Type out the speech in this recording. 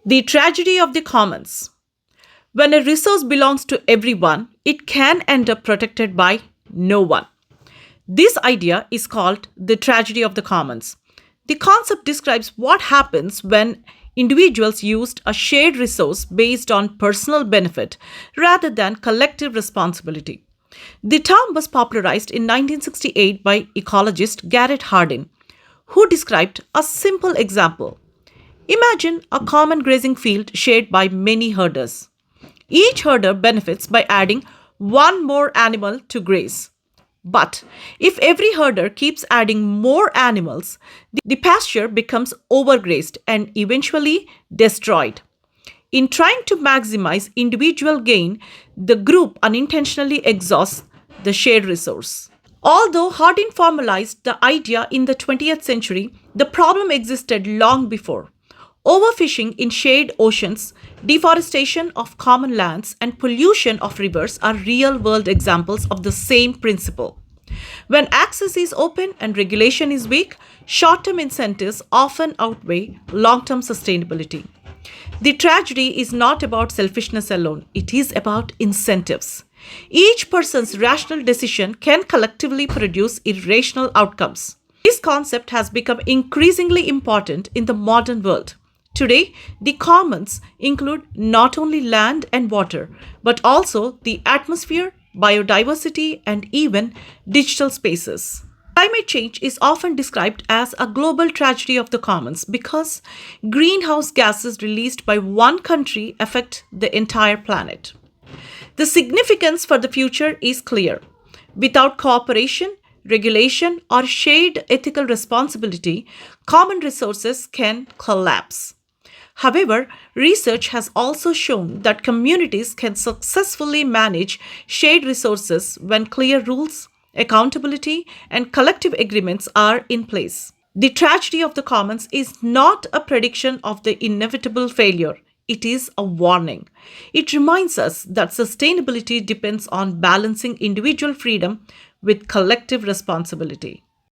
The tragedy of the commons. When a resource belongs to everyone, it can end up protected by no one. This idea is called the tragedy of the commons. The concept describes what happens when individuals used a shared resource based on personal benefit rather than collective responsibility. The term was popularized in 1968 by ecologist Garrett Hardin, who described a simple example. Imagine a common grazing field shared by many herders. Each herder benefits by adding one more animal to graze. But if every herder keeps adding more animals, the pasture becomes overgrazed and eventually destroyed. In trying to maximize individual gain, the group unintentionally exhausts the shared resource. Although Hardin formalized the idea in the 20th century, the problem existed long before. Overfishing in shared oceans, deforestation of common lands, and pollution of rivers are real world examples of the same principle. When access is open and regulation is weak, short term incentives often outweigh long term sustainability. The tragedy is not about selfishness alone, it is about incentives. Each person's rational decision can collectively produce irrational outcomes. This concept has become increasingly important in the modern world. Today, the commons include not only land and water, but also the atmosphere, biodiversity, and even digital spaces. Climate change is often described as a global tragedy of the commons because greenhouse gases released by one country affect the entire planet. The significance for the future is clear. Without cooperation, regulation, or shared ethical responsibility, common resources can collapse. However, research has also shown that communities can successfully manage shared resources when clear rules, accountability, and collective agreements are in place. The tragedy of the commons is not a prediction of the inevitable failure. It is a warning. It reminds us that sustainability depends on balancing individual freedom with collective responsibility.